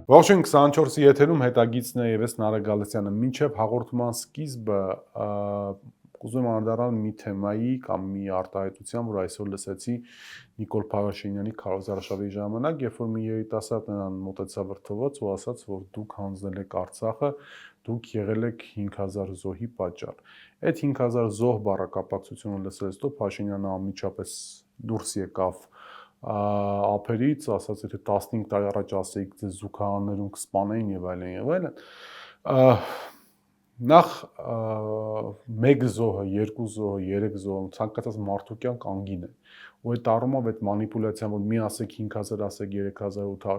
Ողջույն 24-ի եթերում հետագիծն է եւ ես Նարեկ Գալստյանը։ Մինչեւ հաղորդման սկիզբը կուզում եմ անդրադառնալ մի թեմայի կամ մի արտահայտության, որ այսօր լսեցի Նիկոլ Փաշինյանի քարոզարշավի ժամանակ, երբ որ մի երիտասարդ նրան մոտեցավ վրթովոց ու ասաց, որ դուք հանձնել եք Արցախը, դուք եղել եք 5000 զոհի պատճառ։ Այդ 5000 զոհ բառակապակցությունը լսելուց հետո Փաշինյանը անմիջապես դուրս եկավ ափերից, ասաց, եթե 15 տարի առաջ ասեիք, ձեզ զուգահաններում կսպանեին եւ այլն եւ այլն։ Նախ մեկ զոհը, երկու զոհը, երեք զոհը ցանկացած մարդու կյանք անգին է։ Ու այդ առումով այդ մանիպուլյացիան, որ մի ասեք 5000, ասեք 3800,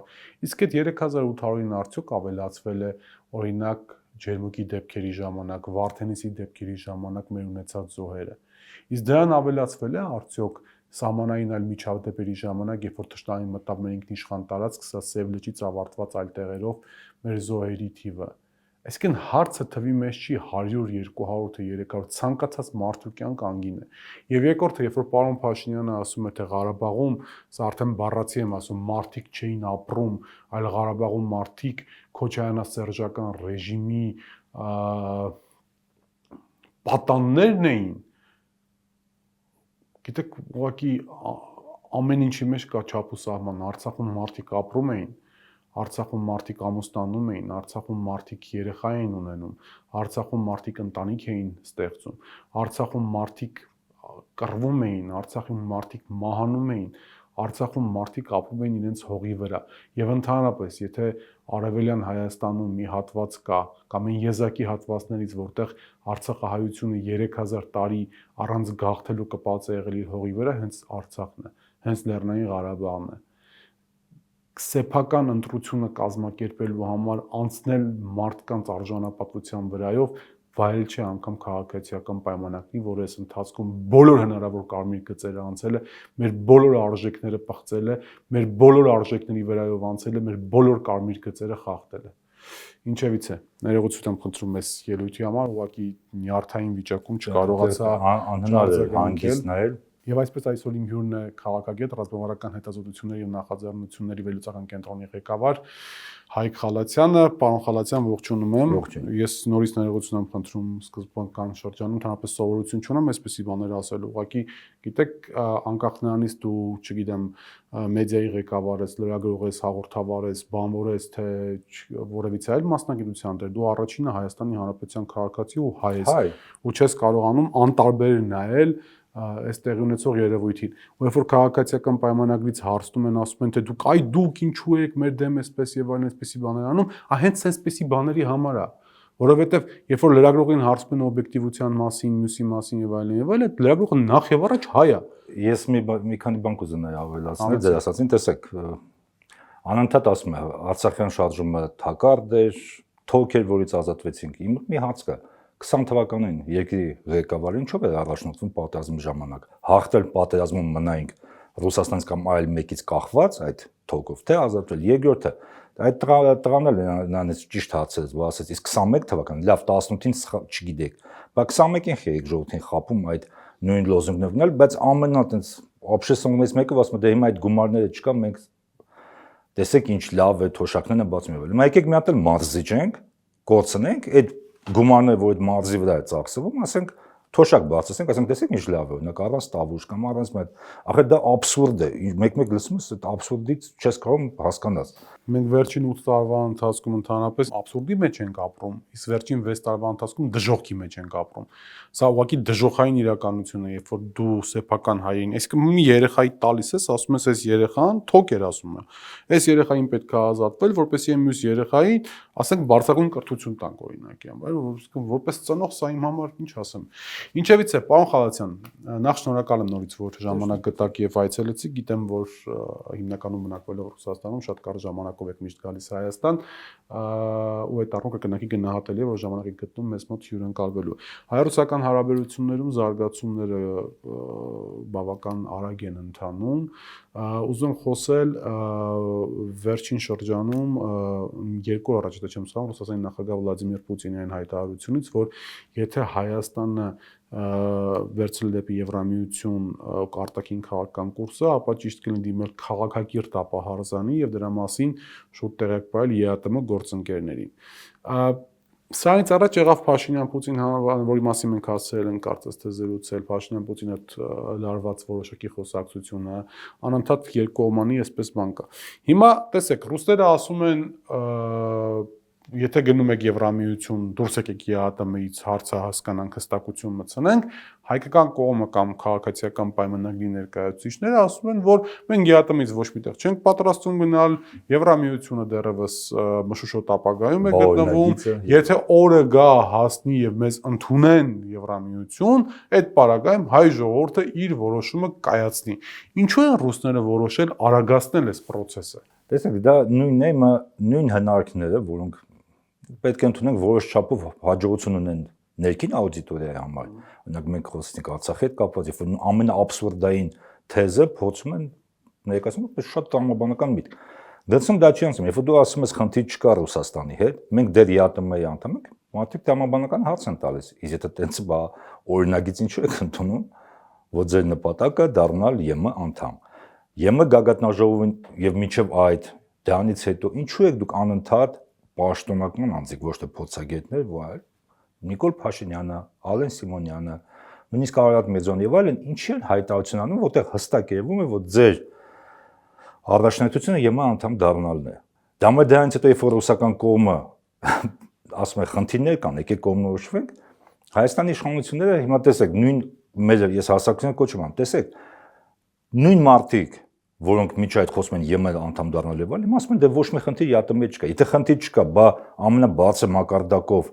իսկ այդ 3800-ին արդյոք ավելացվել է օրինակ Ջերմուկի դեպքերի ժամանակ, Վարդենիսի դեպքերի ժամանակ մեր ունեցած զոհերը։ Իսկ դրան ավելացվել է արդյոք սահմանային այլ միջադեպերի ժամանակ, երբ որ թշնամին մտավ մեր ինքնիշխան տարածք, սա Սև լճից ավարտված այլ տեղերով մեր զոհերի թիվը։ Այսինքն հարցը թվի մեջ չի 100, 200 թե 300, ցանկացած մարդու կյանք անգին է։ Եվ երկրորդը, երբ որ պարոն Փաշինյանը ասում է, թե Ղարաբաղում, սա արդեն բառացի եմ ասում, մարդիկ չէին ապրում, այլ Ղարաբաղում մարդիկ քոչարյանասերժական ռեժիմի պատաններն էին։ Գիտեք, ուղղակի ամեն ինչի մեջ կա չափ ու սահման։ Արցախում մարդիկ ապրում էին, Արցախում մարդիկ ամուսնանում էին, Արցախում մարդիկ երեխա էին ունենում, Արցախում մարդիկ ընտանիք էին ստեղծում, Արցախում մարդիկ կռվում էին, Արցախում մարդիկ մահանում էին, Արցախում մարդիկ ապրում էին իրենց հողի վրա։ Եվ ընդհանրապես, եթե Արևելյան Հայաստանում մի հատված կա, կամ այն եզակի հատվածներից, որտեղ Արցախահայությունը 3000 տարի առանց գաղթելու կպած է եղել իր հողի վրա, հենց Արցախն է, հենց Լեռնային Ղարաբաղն է։ Սեփական ընտրությունը կազմակերպելու համար անցնել մարդկանց արժանապատվության վրայով վայել չէ անգամ քաղաքացիական պայմանագրի, որ այս ընթացքում բոլոր հնարավոր կարմիր գծերը անցել է, մեր բոլոր արժեքները պղծել է, մեր բոլոր արժեքների վրայով անցել է, մեր բոլոր կարմիր գծերը խախտել է։ Ինչևից է, ներողություն եմ խնդրում ես ելույթի համար, ուղղակի նյարդային վիճակում չկարողացա անհնար հանգիստ նայել։ Եվ այսպես այսօր իմ հյուրն է քաղաքագետ, ռազմավարական հետազոտությունների եւ նախաձեռնությունների վերլուծական կենտրոնի ղեկավար Հայկ Խալաթյանը։ Պարոն Խալաթյան, ողջունում եմ։ Ես նորից ներողություն եմ խնդրում սկզբնական շրջանում, ընդհանրապես սովորություն չունեմ այսպիսի բաներ ասելու։ Ուղղակի գիտեք, անկախ նրանից դու, չգիտեմ, մեդիայի ղեկավար ես, լրագրող ես, հաղորդավար ես, բանվոր ես, թե որևիցե այլ մասնագիտության դեր, դու առաջինը Հայաստանի Հանրապետության քաղաքացի ու հայ ես, ու չես կարողանում անտարբեր նայել այս տեղի ունեցող երևույթին։ Ու երբ որ քաղաքացիական պայմանագրից հարցնում են, ասում են, թե դուք ինչու եք մեր դեմ էսպես եւ այլն էսպիսի բաներ անում, հենց այսպիսի բաների համար է, որովհետեւ երբ որ լրագրողին հարցնում են օբյեկտիվության մասին, մյուսի մասին եւ այլն, լրագրողը նախ եւ առաջ հայ է։ Ես մի քանի բան կուզենայի ավելացնել ձեր ասածին, տեսեք, անընդհատ ասում է Արցախյան շարժումը թակարդ էր, թոք էր, որից ազատվեցինք։ Իմ մի հարց կա։ 20 թվականին երկրի ղեկավարը ինչով է առաջնորդվում պատերազմի ժամանակ։ Հաղթել պատերազմում մնայինք Ռուսաստանից կամ այլ մեկից կախված այդ թոքով, թե ազատվել։ Երկրորդը, այդ տղան էլ նրանից ճիշտ հարցերից, որ ասեց, իսկ 21 թվականին, լավ 18-ին չգիտեք, բայց 21-ին եք ժողովրդին խապում այդ նույն լոզունգներն էլ, բայց ամենա այդպես օբշեսիոններից մեկը ասում է, դե հիմա այդ գումարները չկա, մենք տեսեք ինչ լավ է, թոշակներն են բացում եւ այլն։ Հիմա եկեք մի հատ էլ մարզիջենք, կորցնենք այդ գումարները, որ այդ մարզի վրա է ծախսվում, ասենք թոշակ բացեցինք, ասենք տեսեք ինչ լավ է, օրինակ առանց տավուշ կամ առանց այդ, ախր դա աբսուրդ է, մեկ լսում ես այդ աբսուրդից չես կարող հասկանալ։ Մենք վերջին 8 տարվա ընթացքում ընդհանրապես աբսուրդի մեջ ենք ապրում, իսկ վերջին 6 տարվա ընթացքում դժոխքի մեջ ենք ապրում։ Սա ուղղակի դժոխային իրականություն է, երբ որ դու սեփական հային, այսինքն մի երեխայի տալիս ես, ասում ես, այս երեխան թոք էր ասում է։ Այս երեխային պետք է ազատվել, որպեսզի մյուս երեխային, ասենք, բարձրագույն կրթություն տանք օրինակի համար, որպես ծնող սա իմ համար ինչ ասեմ։ Ինչևից է, պարոն Խալաթյան, նախ շնորհակալ եմ նորից, որ ժամանակ գտաք եւ այցելեցիք, գիտեմ, որ հիմնականում մնակվելով Ռուսաստանում շատ կարճ ժամանակով եք միշտ գալիս Հայաստան, ու այդ առումով կրկնակի գնահատելի է, որ ժամանակ եք գտնում մեզ մոտ հյուրընկալվելու։ Հայ-ռուսական հարաբերություններում զարգացումները բավական արագ են ընթանում։ Ուզում խոսել վերջին շրջանում երկու առաջ չեմ սխալվում, Ռուսաստանի նախագահ Վլադիմիր Պուտինի այն հայտարարությունից, որ եթե Հայաստանը վերցնել դեպի Եվրամիություն արտաքին քաղաքական կուրսը, ապա ճիշտ կլինի դիմել քաղաքակիրթ ապահարզանի եւ դրա մասին շուտ տեղյակ տալ ԵԱՏՄ գործընկերներին։ Սրանից առաջ եղավ Փաշինյան-Պուտին համավարակը, որի մասին մենք հասցրել ենք կարծես թե զրուցել, Փաշինյան-Պուտին հետ լարված որոշակի խոսակցությունը, անընդհատ երկկողմանի այսպես բան կա։ Հիմա տեսեք, ռուսները ասում են, եթե գնում եք Եվրամիություն, դուրս եկեք ԵԱՏՄ-ից, հարցը հասկանանք, հստակություն մտցնենք, հայկական կողմը կամ քաղաքացիական պայմանագրի ներկայացուցիչները ասում են, որ մենք ԵԱՏՄ-ից ոչ միտեղ չենք պատրաստվում գնալ, Եվրամիությունը դեռևս մշուշոտ ապագայում է գտնվում, եթե օրը գա հասնի եւ մեզ ընդունեն Եվրամիություն, այդ պարագայում հայ ժողովուրդը իր որոշումը կայացնի։ Ինչու են ռուսները որոշել արագացնել այս process-ը։ Տեսեք, դա նույնն է, նույն հնարքները, որոնք պետք է ընդունենք որոշ չափով հաջողություն ունեն ներքին աուդիտորիայի համար։ Օրինակ մենք խոսեցինք Արցախի հետ կապված, երբ որ ամենաաբսուրդային թեզը փոխում են ներկայացնում շատ տրամաբանական միտք։ Դրանցում դա չի ասում, երբ որ դու ասում ես խնդիր չկա Ռուսաստանի հետ, մենք դեռ ԵԱՏՄ-ի անդամ ենք, մարդիկ տրամաբանական հարց են տալիս։ Իսկ եթե տենց բա օրինագիծ ինչու եք ընդունում, որ ձեր նպատակը դառնալ ԵՄ անդամ։ ԵՄ գագաթնաժողովին եւ միջև այդ դրանից հետո ինչու եք դուք անընդհատ պաշտոնական անձիկ, ոչ թե փորձագետներ, այլ Նիկոլ Փաշինյանը, Ալեն Սիմոնյանը, նույնիսկ Արարատ Մեծոն եւ այլն, ինչի են հայտարարություն անում, որտեղ հստակ երևում է, որ ձեր առաջնահերթությունը ԵՄ անդամ դառնալն է։ Դրանից հետո երբ որ ռուսական կողմը ասում է խնդիրներ կան, եկեք կողմնորոշվենք, Հայաստանի իշխանությունները հիմա տեսեք, նույն մեր ես հասարակության կոչում եմ, տեսեք, նույն մարդիկ որոնք միջի այդ խոսում են ԵՄ անդամ դառնալու եւ այլն, ասում են դե ոչ մի խնդիր ԵԱՏՄ-ի չկա։ Եթե խնդիր չկա, բա ամենաբարձր մակարդակով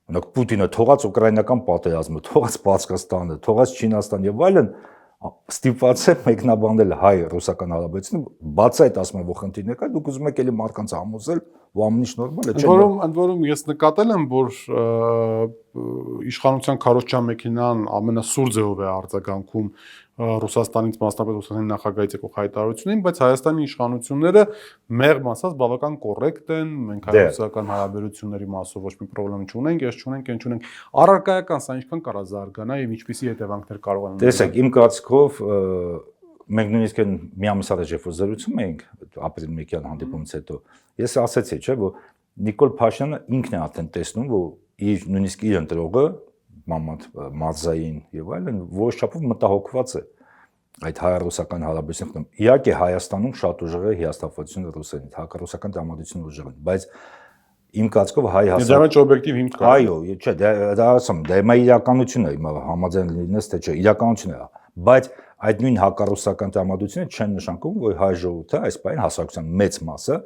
օրինակ Պուտինը թողած ուկրաինական պատերազմը, թողած Պարսկաստանը, թողած Չինաստան եւ այլն ստիպված է մեկնաբանել հայ-ռուսական հարաբերությունը, բաց այդ ասում են, որ խնդիրներ կա, դուք ուզում եք էլի մարդկանց համոզել, որ ամեն ինչ նորմալ է, չէ՞։ Ընդ որում ես նկատել եմ, որ իշխանության քարոզչական մեքենան ամենասուր ձևով է արձագանքում Ռուսաստանից, մասնապես Ռուսաստանի նախագահից եկող հայտարարություններին, բայց Հայաստանի իշխանությունները մեղմ ասած բավական կոռեկտ են, մենք հայ-ռուսական հարաբերությունների մասով ոչ մի խնդրեմ չունենք, ես չունենք, այն չունենք։ Առարկայական սա ինչքան կարա զարգանա եւ ինչպիսի հետևանքներ կարող են ունենալ։ Տեսեք, իմ կարծիքով մենք նույնիսկ մի ամիս առաջ երբ որ զրուցում էինք ապրիլի 1-յան հանդիպումից հետո, ես ասացի, չէ, որ Նիկոլ Փաշինյանը ինքն է արդեն տեսնում, որ իր նույնիսկ իր ընտրողը Մամադ Մարզային եւ այլն որոշ չափով մտահոգված է այդ հայ-ռուսական հարաբերություններում։ Իհարկե Հայաստանում շատ ուժեղ է հիասթափվածությունը ռուսերին, հակառուսական տրամադրությունը ուժեղ է, բայց իմ կարծիքով հայ հասարակությունը դրանից օբյեկտիվ հիմք կա։ Այո, չէ, դա ասում, դա հիմա իրականությունն է, հիմա համաձայն լինես թե չէ, իրականությունն է, բայց այդ նույն հակառուսական տրամադրությունը չեն նշանակում, որ հայ ժողովուրդը այս բան հասարակության մեծ մասը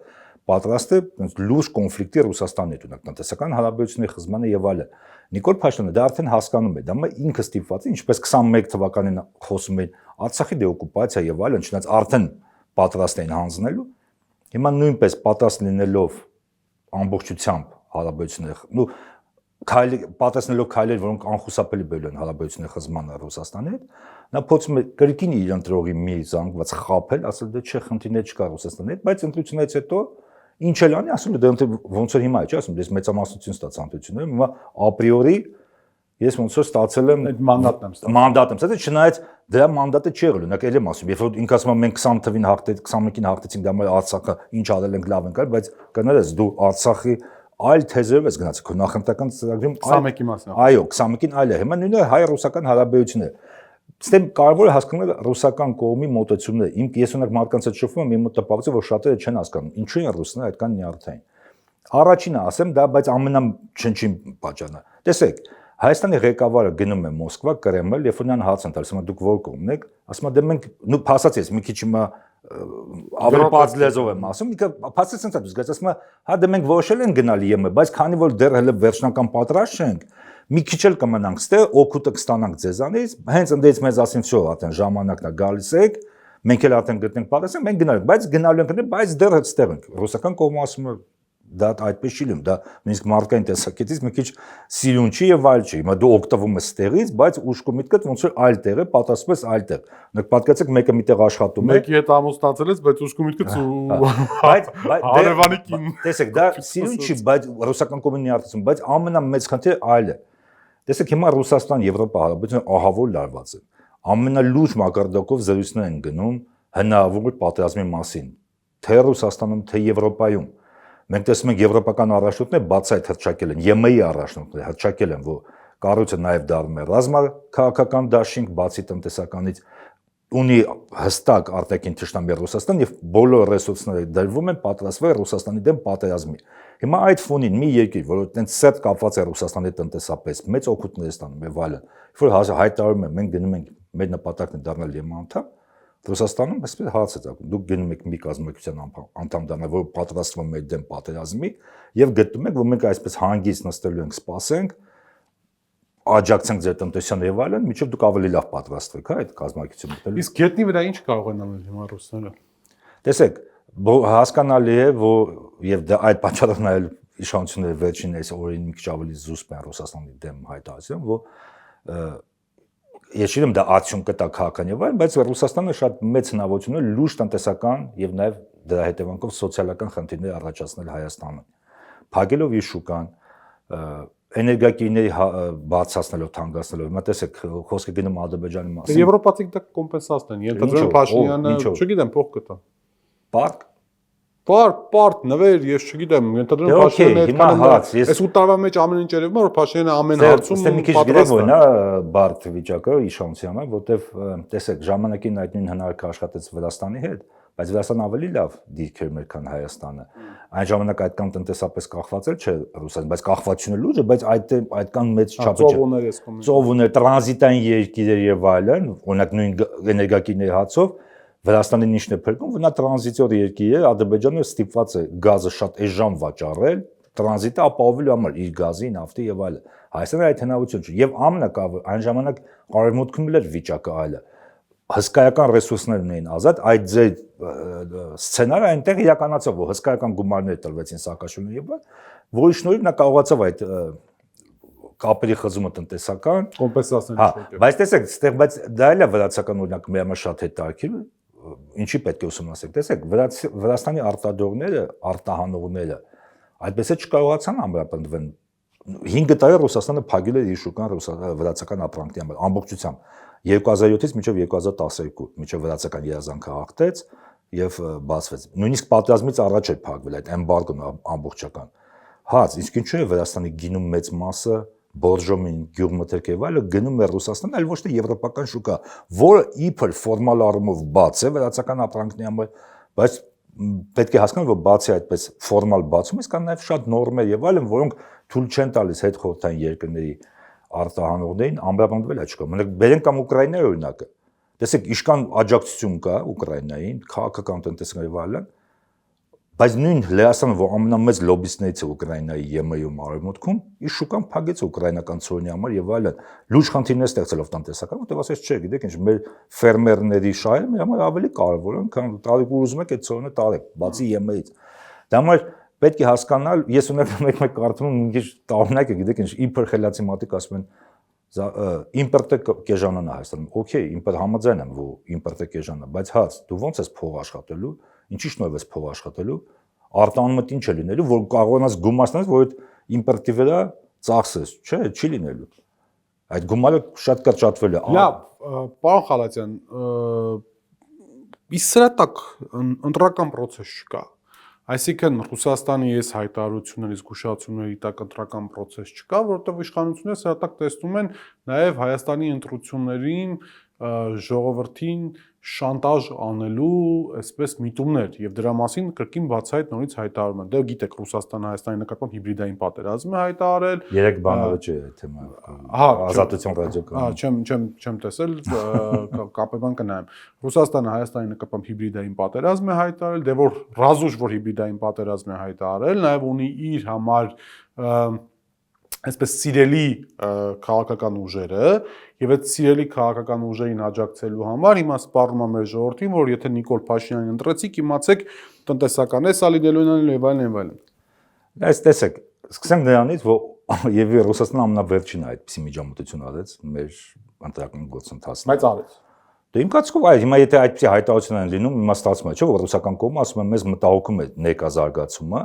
պատրաստ է լուրջ կոնֆլիկտի Ռուսաստանի հետ, օրինակ տնտեսական հարաբերությունների խզմանը եւ այլն։ Նիկոլ Փաշինյանը դա արդեն հասկանում է, դա ինքը ստիպված է, ինչպես 21 թվականին խոսում էին Արցախի դեօկուպացիա եւ այլն, չնայած արդեն պատրաստ էին հանձնելու, հիմա նույնպես պատրաստ լինելով ամբողջությամբ հարաբերություններ, պատրաստելով քայլեր, որոնք անխուսափելի բերել են հարաբերությունների խզմանը Ռուսաստանի հետ, նա փորձում է կրկին իր ընտրողի մի զանգված խաբել, ասել դե չէ, խնդիրներ չկա Ռուսաստանի հետ, բայց ընտրությունից հետո ինչ էլ անի, ասում է դե ոնց որ հիմա է, չէ, ասում դες մեծամասնություն ստաց ընտրությունները, հիմա ապրիորի ես ոնց որ ստացել եմ այդ մանդատը, չնայած դրա մանդատը չի եղել, օրինակ ել եմ ասում, երբ որ ինքը ասում է մենք 20 թվին 21-ին հաղթեցինք, դա մեր Արցախը ինչ արել ենք լավ ենք արել, բայց կներես դու Արցախի այլ թեզերով ես գնացել, քո նախընտրական ծրագրում 21-ի մասն։ Այո, 21-ին այլ է, հիմա նույնը հայ-ռուսական հարաբերությունները։ Ստեմ կարևոր է հասկանալ ռուսական կողմի մոտեցումները։ Ես օրինակ մարդկանց հետ շփվում եմ, իմ մոտ տպավորություն որ շատերը չեն հասկանում, ինչու են ռուսները այդքան նյարդային։ Առաջինը ասեմ, դա բայց ամենաչնչին պատճառն է։ Տեսեք, Հայաստանի ղեկավարը գնում է Մոսկվա, Կրեմլ, երբ որ նրան հարց են տալիս, ասում դուք ո՞ր կողմն եք, ասում դե մենք, փասած ես մի քիչ հիմա ավելի բաց լեզվով եմ ասում, ինքը փասած sense է դուք ասում հա դե մենք որոշել ենք գնալ ԵՄ, բայց քանի որ դեռ հələ վերջնական պատրաստ չենք, մի քիչ էլ կմնանք ստե, օգուտը կստանանք ձեզանից, հենց ընդդից մեզ ասին всё, արդեն ժամանակն է գալիս եք, մենք էլ արդեն գտնենք պատասխան, մենք գնալու ենք, բայց գնալու ենք, բայց դեռ այդտեղ ենք։ Ռուսական կողմը ասում է դա այդպես չի լինում, դա նույնիսկ մարդկային տեսակետից մի քիչ սիրուն չի եւ այլ չի։ Հիմա դու օգտվում ես ստեղից, բայց ուշքո միտքդ ոնց որ այլ տեղ է, պատասխանում ես այլ տեղ։ Նույնիսկ պատկերացեք մեկը միտեղ աշխատում է։ Մեկի հետ ամուսնացել ես, բայց ուշքո միտքդ բայց Արևանի կին։ Տեսեք, դա սիրուն չի, բայց ռուսական կողմին նյարդացում, բայց ամենամեծ խնդիրը այլ է։ Տեսեք, հիմա Ռուսաստան-Եվրոպա հարաբերությունները ահավոր լարված են։ Ամենալուրջ մակարդակով զրույցներ են գնում հնարավոր պատերազմի մասին, թե Ռուսաստանում, թե Եվրոպայում։ Մենք տեսնում ենք եվրոպական առաջնորդները բացայտ հռչակել են, ԵՄ-ի առաջնորդները հռչակել են, որ կառույցը նաև դառնում է ռազմաքաղաքական դաշինք, բացի տնտեսականից ունի հստակ արտաքին թշնամի Ռուսաստան եւ բոլոր ռեսուրսները դրվում են պատրաստվել Ռուսաստանի դեմ պատերազմի։ Հիմա այդ ֆոնին մի երկիր, որ այդտենց սերտ կապված է Ռուսաստանի տնտեսապես, մեծ օգուտներ է ստանում եւ այլն, որ հայտարարում են մենք գնում ենք մեր նպատակն է դառնալ ԵՄ անդամ, Ռուսաստանում այսպես հարց է ցակում։ Դուք գնում եք մի կազմակերպության անդամ դառնալ, որ պատրաստվում է դեմ պատերազմի եւ գտնում եք, որ մենք այսպես հանգիստ նստելու ենք, սպասենք, աջակցենք ձեր տնտեսությանը եւ այլն, միջով դուք ավելի լավ պատրաստվեք, հա, այդ կազմակերպությունը մտել։ Իսկ գետնի վրա ինչ կարող են անել հիմա ռուսները։ Տեսեք, հասկանալի է, որ եւ դա այդ պատճառով նաեւ իշխանությունները վերջին այս օրերին մի քիչ ավելի զուսպ են Ռուսաստանի դեմ հայտարարություն, որ ես չգիտեմ դա արդյունք կտա քաղաքական եւ այլն, բայց Ռուսաստանը շատ մեծ հնարավորություն ունի լուրջ տնտեսական եւ նաեւ դրա հետևանքով սոցիալական խնդիրներ առաջացնել Հայաստանում։ Փակելով իր շուկան, էներգակիրների բացացնելով, թանկացնելով։ Հիմա տեսեք, խոսքը գնում Ադրբեջանի մասին։ Եվրոպացիք դա կոմպենսացն են, ենթադրում Փաշինյանը, չգիտեմ, փող կտա։ Պարկ Պարտ, նվեր, ես չգիտեմ, ենթադրում Փաշինյանը այդքան այս 8 տարվա մեջ ամեն ինչ երևում է, որ Փաշինյանը ամեն հարցում պատրաստ է։ Բարդ վիճակը իշխանության է, որտեվ տեսեք, ժամանակին այդ նույն հնարքը աշխատեց Վրաստանի հետ, բայց Վրաստանը ավելի լավ դիրքեր մեր քան Հայաստանը։ Այն ժամանակ այդքան տնտեսապես կախված չէ Ռուսաստանը, բայց կախվածությունը լուրջ է, բայց այդքան մեծ չափի չէ։ Ծովուներ, տրանզիտային երկիրներ եւ այլն, օրինակ նույն էներգակիրների հացով Վրաստանին ինչն է փրկում, որ նա տրանզիտոր երկիր է, Ադրբեջանը ստիպված է գազը շատ էժան վաճառել, տրանզիտը ապահովելու համար իր գազի, նավթի եւ այլն։ Հայաստանը այդ հնարավորություն չի։ Եվ ԱՄՆ-ը այն ժամանակ արևմուտքում էր վիճակը այլը։ Հսկայական ռեսուրսներ ունեին ազատ, այդ ձեր սցենարը այնտեղ իրականացավ, որ հսկայական գումարներ տրվեցին Սաակաշվիլին եւ այլն, որի շնորհիվ նա կարողացավ այդ կապերի խզումը տնտեսական կոմպենսացնել։ Հա, բայց տեսեք, այստեղ բայց դա էլ է վրացական օրինակ մի համար շատ հետաքրքիր, ինչի պետք է ուսումնասիրենք։ Տեսեք, Վրաստանի արտադրողները, արտահանողները այդպես է չկարողացան ամրապնդվել 5 տարի Ռուսաստանը փակել էր իր շուկան վրացական ապրանքների համար ամբողջությամբ 2007-ից մինչև 2012, մինչև վրացական երազանքը հաղթեց եւ բացվեց։ Նույնիսկ պատերազմից առաջ էր փակվել այդ էմբարգոն ամբողջական։ Հաց, իսկ ինչու է Վրաստանի գինու մեծ մասը Բորժոմին, գյուղմթերք եւ այլը գնում է Ռուսաստան, այլ ոչ թե եվրոպական շուկա, որը իբր ֆորմալ առումով բաց է վրացական ապրանքների համար, բայց պետք է հասկանալ, որ բացի այդպես ֆորմալ բացումից կան նաեւ շատ նորմեր եւ այլն, որոնք թույլ չեն տալիս հետ խորհրդային երկրների արտահանողներին ամրապնդվել այդ շուկա։ Մենակ բերենք կամ Ուկրաինայի օրինակը։ Տեսեք, իշքան աջակցություն կա Ուկրաինային, քաղաքական տնտեսական եւ այլն, բայց նույն Լեհաստանը, որ ամենամեծ լոբիստներից է Ուկրաինայի ԵՄ-ում արևմուտքում, իր շուկան փակեց ուկրաինական ցորենի համար եւ այլն։ Լուրջ խնդիրներ ստեղծելով տնտեսական, որտեղ ասես չէ, գիտեք ինչ, մեր ֆերմերների շահերը մեր համար ավելի կարևոր են, քան տարիք ուզում եք այդ ցորենը տարեք, բացի ԵՄ-ից։ Դա համար պետք է հասկանալ, ես ունեմ մեկ կարծում եմ, ինչ տարօրինակ է, գիտեք ինչ, իբր խելացի մատիկ ասում են իմպորտը կեժանանա Հայաստանում։ Okay, իմպորտ համաձայն եմ, որ իմպորտը կեժանա, բայց հաց, դու ո՞նց ես փող աշխատելու, ինչի շնորհիվ ես փող աշխատելու, արտահանումը ինչ է լինելու, որ կարողանաս գումարս որ այդ իմպորտի վրա ծախսես, չէ, չի լինելու։ Այդ գումարը շատ կրճատվել է։ Լավ, պարոն Խալաթյան, իսկ սրա տակ ընտրական process չկա։ Այսինքն Ռուսաստանի այս հայտարարությունների զգուշացումների տակ ընտրական process չկա, որովհետև իշխանությունները սրա տակ տեսնում են նաև Հայաստանի ընտրություններին ժողովրդին շանտաժ անելու այսպես միտումներ եւ դրա մասին կրկին բացահայտ նորից հայտարարում են։ Դե գիտեք, Ռուսաստանը Հայաստանի նկատմամբ հիբրիդային պատերազմ է հայտարարել։ Երեք բանալը չէ թեմա։ Ազատություն ռադիոկայանը։ Չեմ տեսել, կապեբան կնայեմ։ Ռուսաստանը Հայաստանի նկատմամբ հիբրիդային պատերազմ է հայտարարել, դե որ ռազուշ որ հիբրիդային պատերազմ է հայտարարել, նաեւ ունի իր համար այսպես սիրելի քաղաքական ուժերը եւ այդ սիրելի քաղաքական ուժերին աջակցելու համար հիմա սպառնում է մեր ժողովրդին, որ եթե Նիկոլ Փաշինյանին ընտրեցիք, իմացեք տնտեսական է սալիդելոնան եւ այլն։ Այս տեսեք, սկսենք նրանից, որ եւ Ռուսաստանը ամենավերջինը այդպիսի միջամտություն արեց մեր ընտրական գործընթացում։ Բայց արեց։ Դե իմ կարծիքով այ հիմա եթե այդպիսի հայտարարություններ են լինում, հիմա ստացվում է, չէ՞ որ ռուսական կողմը ասում է մեզ մտահոգում է ներկա զարգացումը,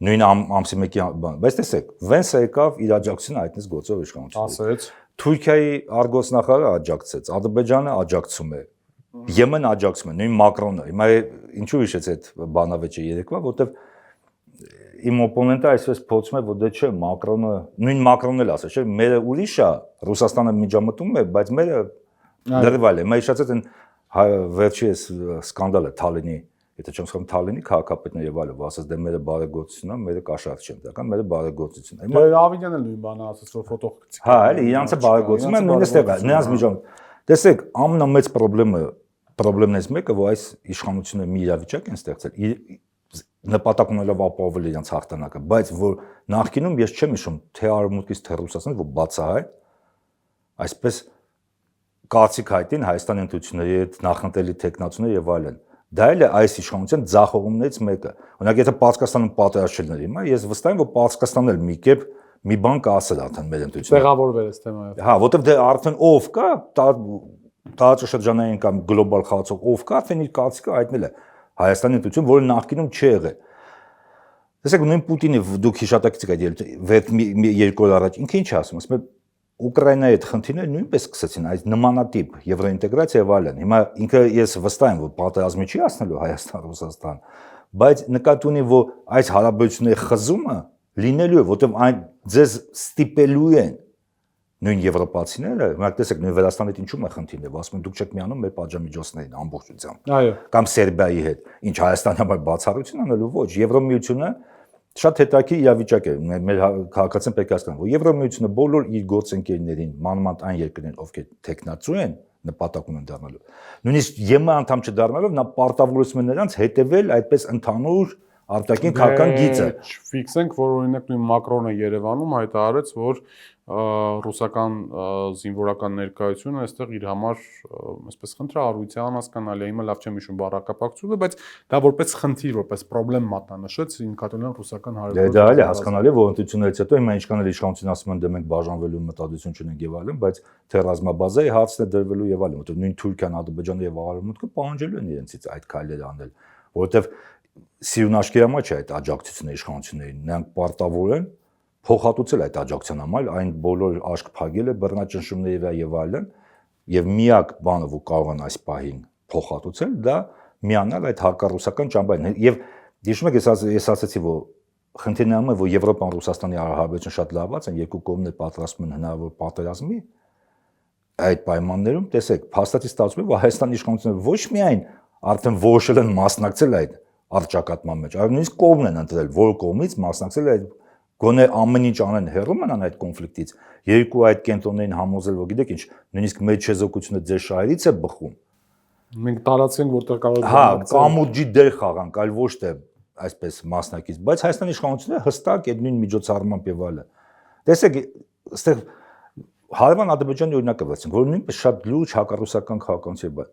նույն ամսի 1-ի բան, բայց տեսեք, Վենսը եկավ իր աջակցությունը այդպես գործով իշխանություն։ Ասեց։ Թուրքիայի արտգործնախարարը աջակցեց, Ադրբեջանը աջակցում է, Եմենը աջակցում է, նույն Մակրոնը։ Հիմա ինչու հիշեց այդ բանավեճը երեկվա, որտեվ իմ օպոնենտը այսպես փոխում է, որ դե չէ, Մակրոնը, նույն Մակրոնն էլ ասաց, չէ, մերը ուրիշ է, Ռուսաստանը միջամտում է, բայց մերը դրվել է։ Մա հիշացած են վերջի սկանդալը Թալինի, եթե չեմ սխալվում Թալինի քաղաքապետն եւ այլն, ասաց դե մերը բարեգործությունն է, մերը կաշառք չեն դրական, մերը բարեգործություն է։ Դե Ավիդյանն էլ նույն բանը ասաց, որ ֆոտոխցիկ։ Հա, էլի իրանցը բարեգործում են, նույնիսկ է, նրանց միջոց։ Տեսեք, ամենամեծ պրոբլեմներից մեկը, որ այս իշխանությունը մի իրավիճակ են ստեղծել, նպատակ ունելով ապահովել իրենց հաղթանակը, բայց որ նախկինում ես չեմ հիշում թե արևմուտքից թե Ռուսաստանից, որ բացահայտ այսպես կարծիք հայտին Հայաստանի ընտրությունների հետ նախընտրելի տեխնացուներ եւ այլն։ Դա էլ է այս իշխանության ձախողումներից մեկը։ Օրինակ, եթե Պարսկաստանում պատերազմ չլիներ հիմա, ես վստահ եմ, որ Պարսկաստանն էլ մի կերպ մի բան կասել արդեն մեր ընտրությունները։ Տեղավորվել է թեմայով։ Հա, որտեվ դե արդեն ով կա, տարածաշրջանային կամ գլոբալ խաղացող ով կա, արդեն իր կարծիքը հայտնել է Հայաստանի ընտրություն, որը նախկինում չի եղել։ Տեսեք, նույն Պուտինը դուք հիշատակեցիք այդ երկու օր առաջ, ինքը ինչ ասում, ասում է Ուկրաինայի հետ խնդիրները նույնպես սկսեցին այս նմանատիպ եվրոինտեգրացիա եւ այլն։ Հիմա ինքը ես վստահ եմ, որ պատերազմի չի հասնելու Հայաստան-Ռուսաստան, բայց նկատի ունի, որ այս հարաբերությունների խզումը լինելու է, որտեղ այն ձեզ ստիպելու են նույն եվրոպացիները, մենակ տեսեք, նույն Վրաստանի հետ ինչու՞ է խնդիրները, ասում են դուք չեք միանում մեր պատժամիջոցներին ամբողջությամբ։ Այո։ Կամ Սերբիայի հետ, ինչ Հայաստանի համար բացառություն անելու ոչ, Եվրոմիությունը շատ հետաքրքիր իրավիճակ է, մեր քաղաքացիներն պետք է հասկանան, որ Եվրոմիությունը բոլոր իր գործընկերներին, մանավանդ այն երկրներին, ովքեր տեխնացու են, նպատակ ունեն դառնալու։ Նույնիսկ ԵՄ անդամ չդառնալով նա պարտավորեցնում է նրանց հետևել այդպես ընդհանուր արտաքին քաղաքական գիծը։ Ֆիքսենք, որ օրինակ նույն Մակրոնը Երևանում հայտարարեց, որ ռուսական զինվորական ներկայությունը այստեղ իր համար այսպես խնդրահարույցյան հասկանալի է, հիմա լավ չեմ հիշում բառակապակցությունը, բայց դա որպես խնդիր, որպես խնդրեմ մատնանշեց ինքնատոնյան ռուսական հարաբերությունները։ Դա էլ է հասկանալի, որ ընտրություններից հետո հիմա ինչքան էլ իշխանություն ասում են դե մենք բաժանվելու մտադրություն չունենք եւ այլն, բայց թե ռազմաբազայի հարցն է դրվելու եւ այլն, որտեղ նույն Թուրքիան, Ադրբեջանը եւ Արևմուտքը պահանջելու են իրենցից այդ քայլերը անել, որովհետեւ սիրունաշկերամա չէ այդ աջակցությունը իշխանություններին, նրանք պարտավոր են փոխհատուցել այդ աջակցության համար, այն բոլոր աշկ փակել է բռնաճնշումների վրա եւ այլն, եւ միակ բանը, որ կարող են այս պահին փոխհատուցել, դա միանալ այդ հակառուսական ճամբարին։ Եվ հիշում եք, ես ասացի, որ խնդիրն է, որ Եվրոպան Ռուսաստանի հարաբերությունը շատ լավացած են, երկու կողմներ պատրաստվում են հնարավոր պատերազմի այդ պայմաններում, տեսեք, փաստացի ստացվում է, որ Հայաստանի իշխանությունները ոչ միայն արդեն որոշել են մասնակցել այդ առճակատման մեջ, այլ նույնիսկ կողմն են ընտրել, որ կողմից մասնակցել այդ գոնե ամեն ինչ անեն հեռու մնան այդ կոնֆլիկտից, երկու այդ կենտրոններին համոզել, որ գիտեք ինչ, նույնիսկ մեր չեզոքությունը ձեր շահերից է բխում։ Մենք տարածենք, որտեղ կարող է հա, կամուրջի դեր խաղանք, այլ ոչ թե այսպես մասնակից, բայց Հայաստանի իշխանությունները հստակ այդ նույն միջոցառմամբ եւ այլն։ Տեսեք, այստեղ հարևան Ադրբեջանի օրինակը վերցնենք, որ նույնպես շատ լուրջ հակառուսական քաղաքականություն է։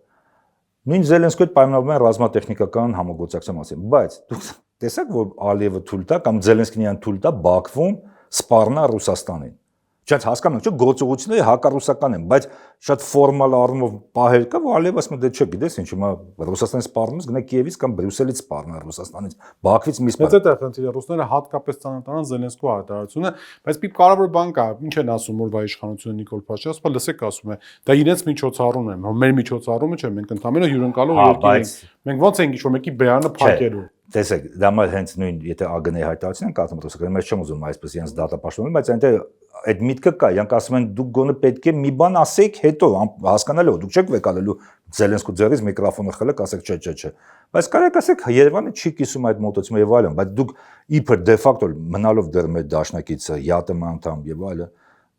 Նույն Զելենսկիը պայմանավորվում է ռազմատեխնիկական համագործակցության մասին, բայց դուք տեսեք, որ Ալիևը թույլ տա կամ Զելենսկին իրան թույլ տա Բաքվում սպառնա Ռուսաստանին։ Չած հասկանում եք, չէ՞, գործողությունները հակառուսական են, բայց շատ ֆորմալ առումով պահեր կա, որ Ալիևը ասում է, դե չէ, գիտես ինչ, հիմա Ռուսաստանից սպառնումից գնա Կիևից կամ Բրյուսելից սպառնա Ռուսաստանից, Բաքվից մի սպառ։ Բայց դա խնդիրը ռուսները հատկապես ցանոթանան Զելենսկու հայտարարությունը, բայց մի կարևոր բան կա, ինչ են ասում օրվա իշխանությունը Նիկոլ Փաշինյանը, լսեք ասում է, դա իրենց միջոցառումն է, մեր միջոցառումը չէ, մենք ընդհանրապես հյուրընկալող երկիր ենք։ Մենք ոնց ենք ինչ-որ մեկի բերանը փակելու։ Տեսեք, դա մա հենց նույն, եթե ԱԳՆ-ի հայտարարությունն են կազմում ռուսական, ես չեմ ուզում այսպես իրենց դատապաշտպանել, բայց այնտեղ այդ միտքը կա, իրանք ասում են դուք գոնե պետք է մի բան ասեք հետո, հասկանալու, դուք չեք վեկալելու Զելենսկու ձեռից միկրոֆոնը խլեք, ասեք չէ։ Բայց կարեք ասեք Երևանը չի կիսում այդ մոտեցումը եւ այլն, բայց դուք իբր դե ֆակտո մնալով դեռ մեր դաշնակիցը, ԵԱՏՄ անդամ եւ այլն,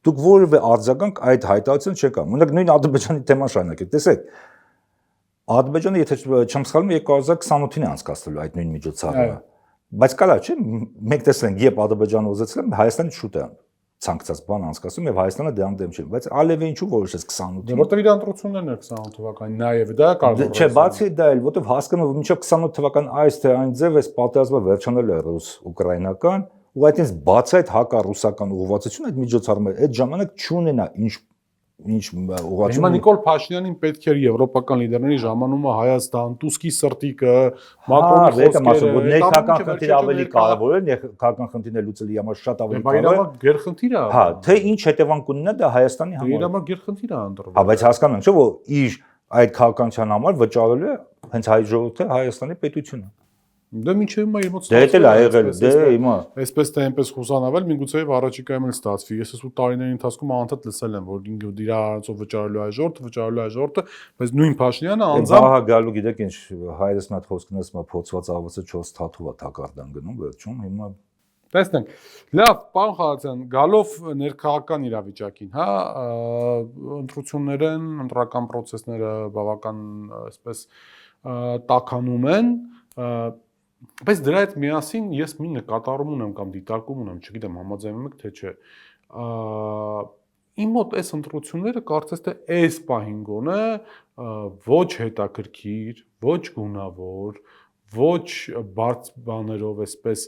դուք որևէ արձագանք այդ հայտարարություն չեք անում։ Օրինակ նույն Ադրբեջանի թեման շարունակեք, տեսեք, Ադրբեջանը, եթե չեմ սխալվում, 2028-ին է անցկացնելու այդ նույն միջոցառումը։ Բայց կարա չէ, մենք տեսնենք, երբ Ադրբեջանը ուզեցել է, Հայաստանը շուտ է ցանկացած բան անցկացնում եւ Հայաստանը դրան դեմ չէ, բայց Ալիևը ինչու որոշեց 28-ին։ Որտեղ իր ընտրություններն են 28 թվականին, նաեւ դա կարող է։ Չէ, բացի դա էլ, որտեղ հասկանում եմ, մինչև 28 թվական այս թե այն ձև էս պատերազմը վերջանալ է ռուս-ուկրաինական, ու այդպես բացի այդ հակառուսական ուղղվածություն այդ միջոցառումը այդ ժամանակ չունենա ինչ ինչ Հիմա ուղղակի Նիկոլ Փաշինյանին պետք էր եվրոպական լիդերների ժամանումը Հայաստան, Տուսկի սրտիկը, Մակրոնի խոսքերը, որ այդ ներքական խնդիրը ավելի կարևոր է, ներքական խնդիրը լուծելի համար շատ ավելի կարևոր է։ Բայց գերխնդիր է։ Հա, թե ինչ հետևանք ունենա դա Հայաստանի համար։ Իր համար գերխնդիր է ընտրվել։ Հա, բայց հասկանում եք, չէ՞ որ իր այդ քաղաքականության համար վճարելու է հենց հայ ժողովուրդը Հայաստանի պետությունը։ Դե մինչև հիմա իր մոտ Դե դա էլ ա եղել, դե հիմա այսպես թե այնպես խուսանավել, միգուցե առաջիկայում էլ ստացվի։ Ես ասում տարիների ընթացքում անդադ լսել եմ, որ ինքը իր արածով վճարելու է ժողովուրդը, բայց նույն Փաշինյանը անձամբ հա գալու գիտեք ինչ հայրս մի հատ խոսքն ասում է փոցված աղվասը 4 թաթու է թակարդան գնում վերջում հիմա տեսնենք։ Լավ, պարոն Խալացյան, գալով ներքաղաքական իրավիճակին, հա, ընտրություններ են, ընտրական process-ները բավական այսպես տաքանում են, բայց դրա հետ միասին ես մի նկատառում ունեմ կամ դիտարկում ունեմ, չգիտեմ համաձայնում եք թե չէ։ Իմ մոտ այս ընտրությունները կարծես թե այս պահին գոնե ոչ հետաքրքիր, ոչ գունավոր, ոչ բարձ բաներով այսպես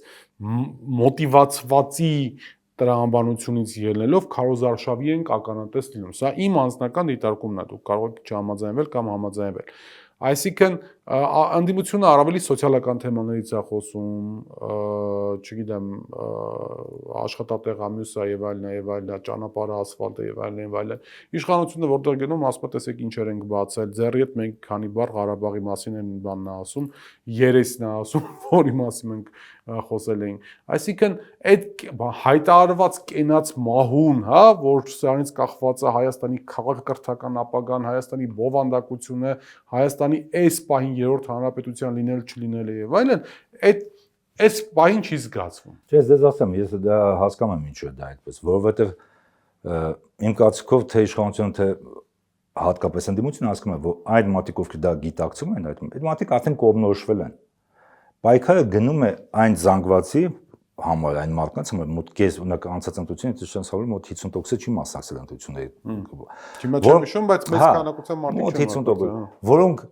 մոտիվացվածի տրամաբանությունից ելնելով քարոզարշավի են ականատես լինում։ Սա իմ անձնական դիտարկումն է, դուք կարող եք չհամաձայնվել կամ համաձայնվել։ Այսինքն անդիմությունը ավելի սոցիալական թեմաներից է խոսում, չգիտեմ, աշխատատեղ ամյուսը եւ այլն, ճանապարհը, ասֆալտը եւ այլն։ Իշխանությունը որտեղ գնում, ասում է, տեսեք ինչեր ենք բացել, ձեռի հետ մենք քանի բառ Ղարաբաղի մասին են բանն է ասում, երեսն է ասում, որի մասին մենք խոսել էինք։ Այսինքն այդ հայտարարված կենաց մահուն, հա, որ սրանից կախված է Հայաստանի քաղաքակրթական ապագան, Հայաստանի բովանդակությունը, Հայաստանի այս պահին երրորդ հանրապետության լինել չլինելը եւ այլն, այս պահին չի զգացվում։ Չէ, ես ասեմ, ես դա հասկանում եմ ինչու է դա այդպես, որովհետեւ իմ կարծիքով թե իշխանությունը թե հատկապես ընդդիմությունը հասկանում է, որ այդ մարդիկ ովքեր դա գիտակցում են, այդ մարդիկ արդեն կողմնորոշվել են։ Պայքարը գնում է այն զանգվածի համար, այն մարդկանց համար, մոտ կես ունակ անցած ընտրությունից իշխանությունը մոտ 50%-ը չի մասնակցել ընտրությունների։ Հիմա չեմ հիշում, բայց մեծ քանակությամբ մարդիկ չեն մասնակցել, որոնք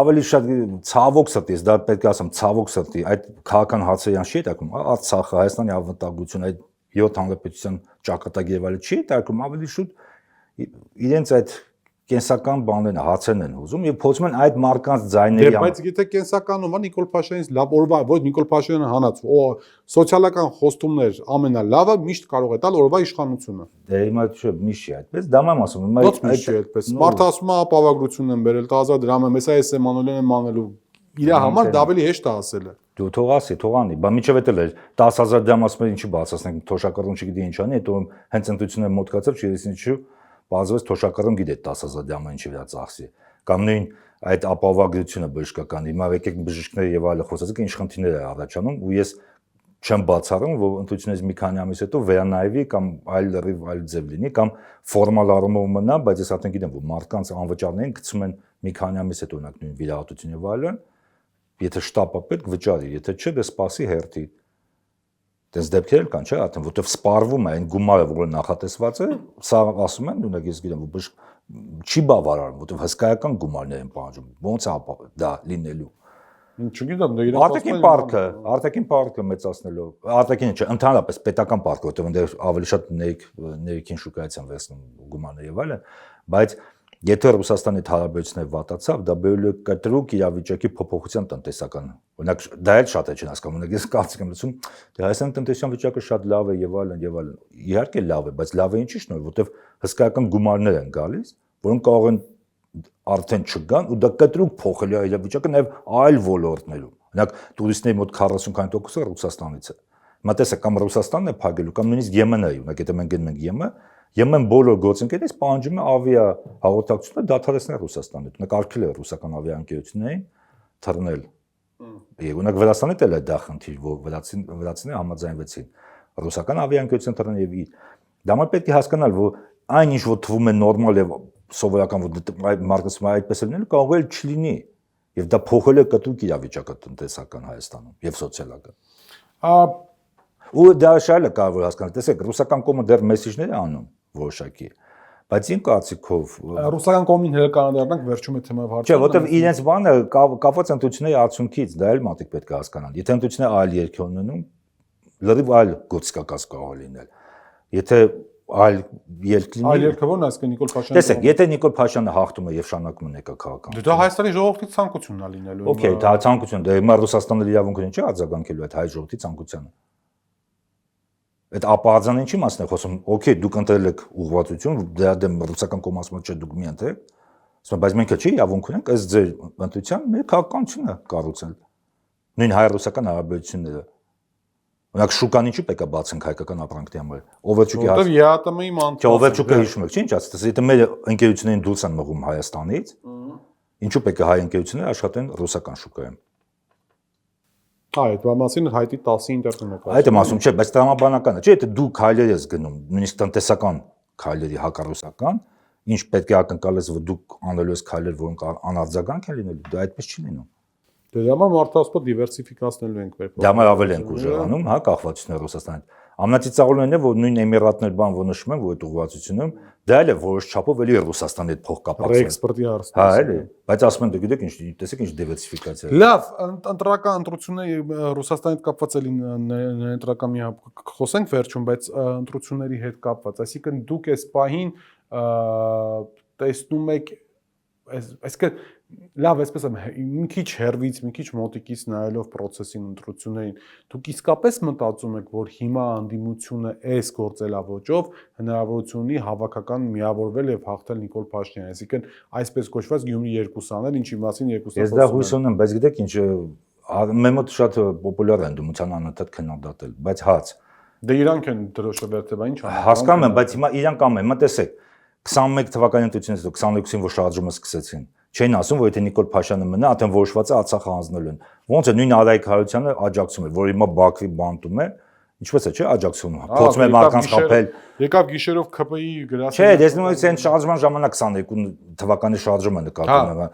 ավելի շատ ցավոք սրտի, դա պետք է ասեմ, ցավոք սրտի, այդ քաղաքական հարցերյան չի հետաքրքրում, Արցախը, Հայաստանի անվտանգությունը, այդ 7 հանրապետության ճակատագիրը եւ այլն չի հետաքրքրում, ավելի շուտ իրենց այդ կենսական բաներն հարցերն են ուզում եւ փորձում են այդ մարկանց ձայների բայց եթե կենսականում է Նիկոլ Փաշինյանից լավ օրվա ոչ Նիկոլ Փաշինյանը հանած սոցիալական խոստումներ ամենալավը միշտ կարող է տալ օրվա իշխանությունը։ Դե հիմա չէ միշտ է այդպես, դա եմ ասում, հիմա այդպես մարդը ասում է ապավագրություն են բերել, տազա դրամ եմ, հեսա էս Մանոլյանն մանելու իր համար դա ավելի հեշտ է ասել է։ Դու թող ասի, թող անի, բա միջև էլ էր 10000 դրամ ասում ինչի բացացնենք, թոշակառուն չգիտի ինչ անի, հետո հենց ընտրությունները մոտ կացավ, չես ինչու բազվեց թոշակառուն գիտե 10000 դրամը ինչի վրա ծախսի։ Կամ նույն այդ ապավագրությունը բժշկական, հիմա եկեք բժիշկները եւ այլը խոսեցիք, ինչ խնդիրներ է առաջանում ու ես չեմ բացառում, որ ընտրությունից մի քանի ամիս հետո վերանայվի կամ այլ լրիվ այլ ձև լինի կամ ֆորմալ առումով մնա, բայց ես արդեն գիտեմ, որ մարդկանց անվճարներին գցում են մի քանի ամիս հետո օրինակ նույն վիրահատություն եւ այլն, եթե շտապը պետք վճարի, եթե չէ, դե սպասի հերթի։ Դες դեպքեր կան, չէ՞, արդեն որտեվ սպառվում է այն գումարը, որը նախատեսված է, սա ասում են, օրինակ ես գիտեմ, որ չի բավարարում, որտեվ հսկայական գումարներ են պահանջում։ Ոնց է դա լինելու։ Չգիտեմ, դա արտաքին պարկը մեծացնելով, արտաքինը չէ, ընդհանրապես պետական պարկը, որտեղ այնտեղ ավելի շատ ներքին շուկայից են վերցնում գումարներ եւ այլն, բայց եթե Ռուսաստանի հարաբերությունները վատացավ, դա բերելու է կտրուկ իրավիճակի փոփոխության տնտեսական։ Օրինակ դա էլ շատ է չեն հասկանում, օրինակ ես կարծիք եմ լսում, դե Հայաստանի տնտեսական վիճակը շատ լավ է եւ այլն եւ այլն։ Իհարկե լավ է, բայց լավ է ինչի շնորհիվ, որտեվ հսկայական գումարներ են գալիս, որոնք կարող են արդեն չգան ու դա կտրուկ փոխելու է իրավիճակը նաեւ այլ ոլորտներում։ Օրինակ տուրիստների մոտ 40% Ռուսաստանից է։ Հիմա տեսեք, կամ Ռուսաստանն է փակելու, կամ նույնիսկ Եմենը, օրինակ եթե մենք գնում ենք Եմեն բոլոր գործընկերներից պահանջում է ավիա հաղորդակցությունը դադարեցնել Ռուսաստանից։ Օրինակ արգել է ռուսական ավիաընկերություններին թռնել։ Եվ օրինակ Վրաստանից էլ է դա խնդիր, որ վրացիները համաձայնվեցին ռուսական ավիաընկերություն թռնել եւ դա մենք պետք է հասկանալ, որ այն ինչ որ թվում է նորմալ եւ սովորական, որ մարկսիզմը այդպես է լինելու, կարող է չլինի եւ դա փոխել է կտրուկ իրավիճակը տնտեսական Հայաստանում եւ սոցիալական։ Ու դա շալը կարող է հասկանալ, տեսեք, ռուսական կողմը դեռ մեսիջներ է անում որոշակի, բայց իմ կարծիքով ռուսական կողմին հերականադառնանք վերջում է թեմայով հարցը։ Չէ, որտեվ իրենց բանը կապված ընտրությունների արդյունքից, դա էլ մարդիկ պետք է հասկանան։ Եթե ընտրությունները այլ երկրներ ունենում, լրիվ այլ գործիքակաց կարող է լինել։ Եթե այլ ելք լինի։ Այլ ելքը ո՞րն է, այսինքն Նիկոլ Փաշյանը։ Տեսեք, եթե Նիկոլ Փաշյանը հաղթում է եւ շարունակում է ներկա քաղաքականությունը։ Դա Հայաստանի ժողովրդի ցանկությունն է լինելու։ Okay, դա ցանկություն, դե հիմա Ռուսաստանը իրավունք ունի չի արձագանքելու այդ հայ ժողովրդի ցանկությանը։ Այդ ապահարզան ինչի մասն է խոսում։ Okay, դուք ընտրել եք ուղղվածություն, դրա դեմ ռուսական կոմասը չէ դուք մի ընտրեք։ Ասում բայց մենք չի իրավունք ունենք ըստ ձեր ընտրության մեր քաղաքականությունը կառուցել։ Նույն հայ-ռուսական հարաբերությունները։ Օրինակ շուկան ինչի պետք է բացենք հայկական ապրանքների համար։ Օվերչուկի Որտեւ ԵԱՏՄ-ի մանրամասն։ Օվերչուկը հիշում եք, չի ինչ ասած, եթե մեր ընկերություններին դուրս են մղում Հայաստանից, ինչու պետք է հայ ընկերությունները աշխատեն ռուսական շուկայում։ Այդ բամասին հայտի 10 ինտերնետ։ Այդ եմ ասում, չէ, բայց տրամաբանականը, չէ, եթե դու քայլեր ես գնում, նույնիսկ տնտեսական քայլերի հակառուսական, ինչ պետք է ակնկալես, որ դուք անելու ես քայլեր, որոնք անարձագանք են լինելու, դա այդպես չի լինում։ Դե դա մարդասպա դիվերսիֆիկացնելու ենք մեր։ Դա մեր ավելի ենք ուժեղանում, հա, կախվածությունները Ռուսաստանից։ Ամենածիծաղալն է, որ նույն Էմիրատներ բան որ նշում են, որ այդ ուղղվածությունում դա էլ է որոշ չափով էլի Ռուսաստանի հետ փող կապակցել։ Ռեէքսպորտի հարցը։ Հա, էլի, բայց ասում են դե գիտեք ինչ, տեսեք ինչ դիվերսիֆիկացիա։ Լավ, ընտրական ընտրությունների Ռուսաստանի հետ կապված էլի ընտրական մի խոսենք վերջում, բայց ընտրությունների հետ կապված, այսինքն դուք այս պահին տեսնում եք այսինքն լավ, այսպես եմ մի քիչ հերվից, մի քիչ մոտիկից նայելով process-ին ընտրություններին, դուք իսկապես մտածում եք, որ հիմա անդիմությունը այս գործելավոճով հնարավորություն ունի հավաքական միավորվել եւ հաղթել Նիկոլ Փաշինյանին, այսինքն այսպես կոչված Գյումրի 2 անել, ինչի մասին 2 Ես դա հույս ունեմ, բայց գիտեք ինչ, մեր մոտ շատ պոպուլյար են դիմության անընդհատ քննադատել, բայց հաց։ Դե իրանք են դրոշը վերցեվա ինչ անում։ Հասկանում եմ, բայց հիմա իրանք անում են, տեսեք, 21 թվականի ընտրությունից հետո 22-ին որ շարժումը սկսեցին, չէին ասում, որ եթե Նիկոլ Փաշյանը մնա, արդեն որոշված է Արցախը հանձնելու են։ Ոնց է նույն Արայք Հարությունյանը աջակցում էր, որ հիմա Բաքվի բանտում է, ինչպես է, չէ, աջակցում։ Փորձում է մարդկանց խփել։ Եկավ գիշերով ԿՊ-ի գրասենյակը։ Չէ, տեսնում եք, այն շարժման ժամանակ 22 թվականի շարժումը նկատվում է։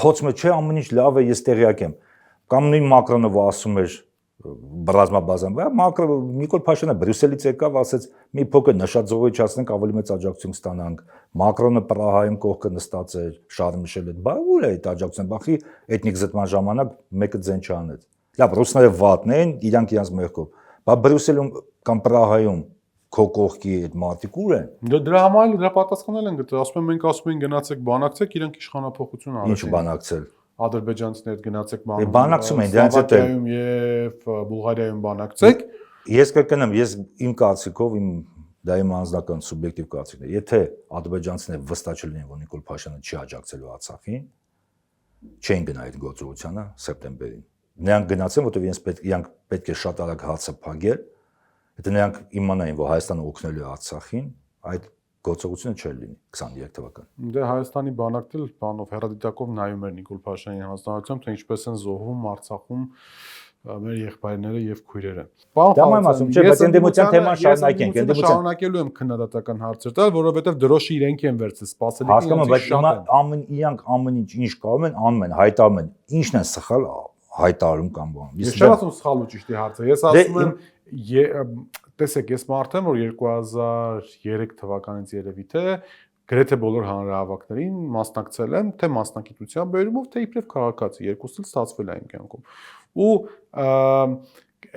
Փորձում է, չէ, ամեն ինչ լավ է, ես տեղյակ եմ։ Կամ նույն Մակրոնը ասում էր բազմաբազան, Մակրո Նիկոլ Փաշյանը Բրյուսելից եկավ, ասեց՝ մի փոքր նշաձողիչացնենք, ավելի մեծ աջակցություն ստանանք։ Մակրոնը Պրահայում կողքը նստած էր, Շարլ Միշելը, բա ուր է այդ աջակցությունը, բախի էթնիկ զտման ժամանակ մեկը ձեն չանեց։ Լավ, ռուսները վատն են, իրանք իրանք մեղքով։ Բա Բրյուսելում կամ Պրահայում քո կողքի այդ մարդիկ ուր են։ Դրա համար դրա պատասխանել են գտել, ասում են մենք ասում են գնացեք բանակցեք, իրանք իշխանափոխություն արեցին։ Ինչ բանակցել։ Ադրբեջանցիներ գնացեք բանակցում են, դրանից հետո եւ Բուլղարիայում բանակցեք։ Ես կրկնեմ, ես իմ կարծիքով, դա իմ անձնական սուբյեկտիվ կարծիքն է, եթե ադրբեջանցիները վստահ չլինեն, որ Նիկոլ Փաշյանը չի աջակցելու Արցախին, չեն գնա այդ գործողությանը սեպտեմբերին։ Նրանք գնացեն, որովհետեւ իրանք պետք է շատ արագ հացը փակել, եթե նրանք իմանային, որ Հայաստանը օգնելու է Արցախին, այդ գործողությունը չէր լինի 23 թվական։ Դե Հայաստանի բանակն էլ բանով հերադիտակով նայում էր Նիկոլ Փաշինյանի հանձնարարությամբ, թե ինչպես են զոհվում Արցախում մեր եղբայրները եւ քույրերը։ Դա եմ ասում, չէ, բայց ընդդիմության թեման շարունակենք, ընդդիմության շարունակելու եմ քննադատական հարցեր տալ, որովհետեւ դրոշը իրենք են վերցել, սпасելիքին։ Հասկանում եմ, բայց հիմա իրանք ամեն ինչ կարող են, անում են, հայտարարում են, ինչն է սխալ հայտարարում կամ բան։ Ես չեմ ասում սխալ ու ճիշտի հարցը, ես ասում եմ, տեսեք, ես մարդ եմ, որ 2003 թվականից երևի թե գրեթե բոլոր հանրահավաքներին մասնակցել եմ, թե մասնակցության բերումով, թե իբրև քաղաքացի, երկուսն էլ ստացվել է իմ կյանքում։ Ու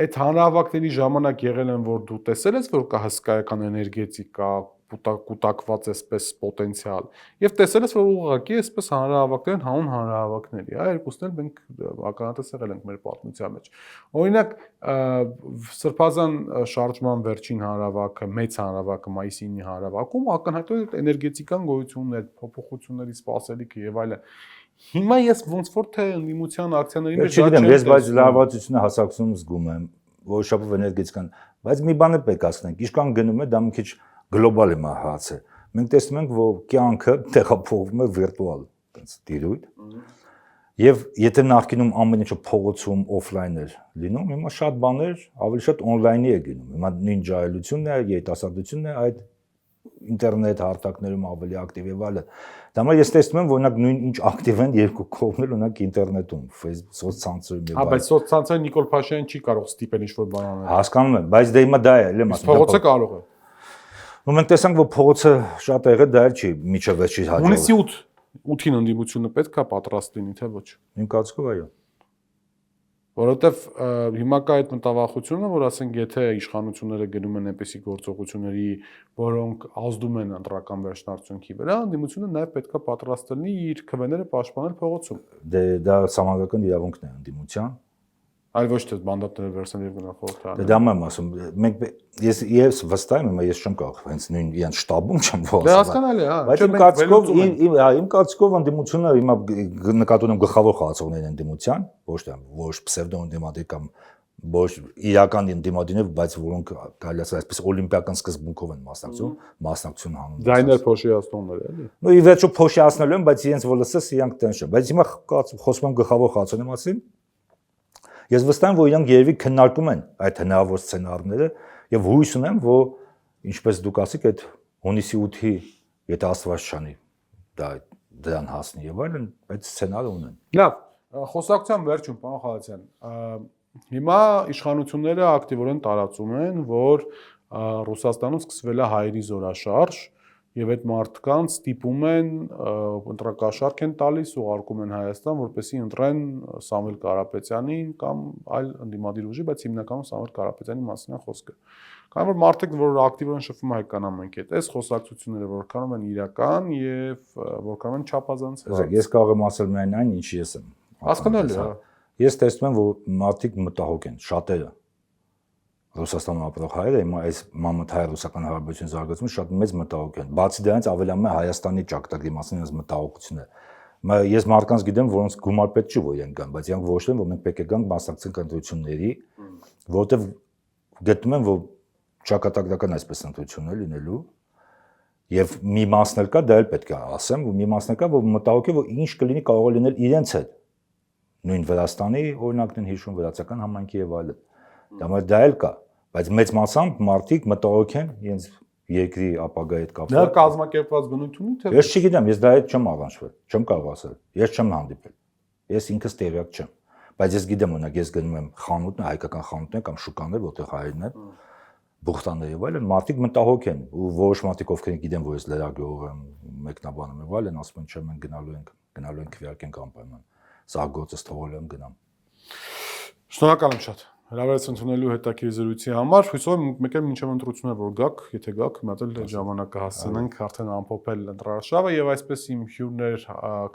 այդ հանրահավաքների ժամանակ եղել են, որ դու տեսել ես, որ կա հսկայական էներգետիկա, կուտակված էսպես պոտենցիալ, եւ տեսել ես, որ ուղղակի էսպես հանրահավաքներ են հանուն հանրահավաքների, հա, երկուսն էլ մենք ականատես եղել ենք մեր պատմության մեջ։ Օրինակ, Սրբազան շարժման վերջին հանրահավաքը, մեծ հանրահավաքը մայիսի 9-ի հանրահավաքում ակնհայտորեն էներգետիկան գոյություններ, փոփոխությունների սպասելիքը եւ այլն։ Հիմա ես ոնց որ թե ընդդիմության ակցիաների մեջ չգիտեմ, ես բայց լարվածությունը հասարակությունում զգում եմ, որոշակով էներգետիկան, բայց մի բան է պետք ասենք, իշքան գնում է դա մի քիչ գլոբալ է հարցը։ Մենք տեսնում ենք, որ կյանքը տեղափոխվում է վիրտուալ, այնպես դիրույթ։ Եվ եթե նախկինում ամեն ինչը փողոցում օֆլայն էր լինում, հիմա շատ բաներ ավելի շատ օնլայնի է գնում։ Հիմա նույն ջահելությունն է, երիտասարդությունն է այդ ինտերնետ հարթակներում ավելի ակտիվ եւ այլն։ Դա համար ես տեսնում եմ, որ օրինակ նույն ինչ ակտիվ են երկու կողմեր օրինակ ինտերնետում, Facebook, սոցցանցերում եւ այլն։ Բայց սոցցանցերը Նիկոլ Փաշինյանին չի կարող ստիպել ինչ-որ բան անել։ Հասկանում եմ, բայց դե հիմա դա է, եմ ասում։ Փողոցը կարող է։ Ու մենք տեսանք, որ փողոցը շատ եղել, դա էլ չի միջև չի հաջողվել։ Հունիսի 8-ին ընդդիմությունը պետք է պատրաստ լինի, թե ոչ։ Իմ կարծիքով այո։ Որովհետև հիմա կա այդ մտավախությունը, որ ասենք եթե իշխանությունները գնում են այնպիսի գործողությունների, որոնք ազդում են ընտրական վերջնարդյունքի վրա, ընդդիմությունը նաև պետքա պատրաստ լինի իր քվեները պաշտպանել փողոցում։ Դե դա համագական իրավունքն է ընդդիմության։ Այլ ոչ թե մանդատները վերցնել եւ գնալ խորհրդարան։ Դե դա եմ ասում, մենք ես վստահ եմ, ես չեմ կարող հենց նույն իրենց շտաբում չեմ Դե հասկանալի է, հա։ Բայց իմ կարծիքով իմ կարծիքով ընդդիմությունը հիմա նկատի ունեմ գլխավոր խաղացողների ընդդիմության, ոչ պսևդո ընդդիմադիր կամ ոչ իրական ընդդիմադիրներ, բայց որոնք կարելի ասել այսպես օլիմպիական սկզբունքով են մասնակցություն հանում։ Ձայներ փոշիացնողներ էլի։ Ну ի վերջո փոշիացնելու են, բայց իրենց որ լսես իրանք տենց չէ։ Բայց հիմա խոսում եմ գլխավոր խաղացողների մասին։ Ես վստահ եմ, որ իրանք երևի քննարկում են այդ հնարավոր սցենարները եւ հույս ունեմ, որ ինչպես դուք ասիք, այդ հունիսի 8-ի, եթե Աստված չանի, դա դրան հասնի եւ այլն, այդ սցենարը ունեն։ Լավ, խոսակցության վերջում, պարոն Խալացյան, հիմա իշխանությունները ակտիվորեն տարածում են, որ Ռուսաստանում սկսվել է հայերի զորաշարժ եւ այդ մարդկանց ստիպում են ընտրակաշարք են տալիս, ուղարկում են Հայաստան, որպեսզի ընտրեն Սամվել Կարապետյանին կամ այլ ընդդիմադիր ուժի, բայց հիմնականում Սամվել Կարապետյանի մասին է խոսքը։ Կամ որ մարդիկ, որ ակտիվորեն շփվում հայկական ամենքետ, այս խոսակցությունները որքանով են իրական եւ որքանով են չափազանցված։ Ես կարող եմ ասել միայն այն, ինչ ես եմ։ Հասկանալի է։ Ես տեսնում եմ, որ մարդիկ մտահոգ են, շատերը Ռուսաստանում ապրող հայերը հիմա այս մամթայ-ռուսական հարաբերության զարգացումը շատ մեծ մտահոգ են։ Բացի դրանից ավելանում է Հայաստանի ճակատագրի մասին այս մտահոգությունը։ Ես մարդկանց գիտեմ, որոնց գումար պետք չի որ իրենք գան, բայց իրանք ոչ թե որ մենք պետք է գանք մասնակցենք ընտրությունների, որովհետև գտնում են, որ ճակատագրական այսպես ընտրություններ լինելու եւ մի մասն էլ կա, դա էլ պետք է ասեմ, որ մի մասն կա, որ մտահոգ է, որ ինչ կլինի կարող է լինել իրենց հետ։ Նույն Վրաստանի օրինակն են հիշում, վրացական համայնքի եւ այլն։ Դա էլ կա, բայց մեծ մասամբ մարդիկ մտահոգ են իրենց երկրի ապագայի հետ կապված։ Դա կազմակերպված բնույթ ունի թե։ Ես չգիտեմ, ես դա հետ չեմ առանցվել, չեմ կարող ասել։ Ես չեմ հանդիպել։ Ես ինքս տեղյակ չեմ։ Բայց ես գիտեմ, օրինակ ես գնում եմ խանութներ, հայկական խանութներ կամ շուկաներ, որտեղ հայերն են, բուխտաներ եւ այլն, մարդիկ մտահոգ են, ու որոշ մարդիկ ովքեր գիտեն, որ ես լրագրող եմ, մեկնաբանում եմ, այլն ասում են, չէ, մենք գնալու ենք քվեարկենք անպայման։ Սա գործս թողել եմ գնամ։ Շնորհակալ եմ շատ։ Հրավերից ընդունելու հետաքրքիր զրույցի համար, հույսով եմ մեկ էլ մինչև ընտրությունները որ գաք, եթե գաք, հիմա էլ ժամանակը հասցնենք արդեն ամփոփել ընտրարշավը եւ այսպես իմ հյուրներ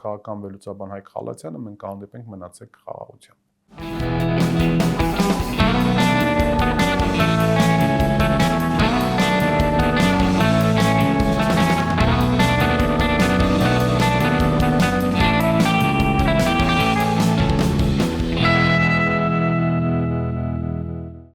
քաղաքական վերլուծաբան Հայկ Խալացյանը մենք կհանդիպենք մնացեք խաղաղությամբ։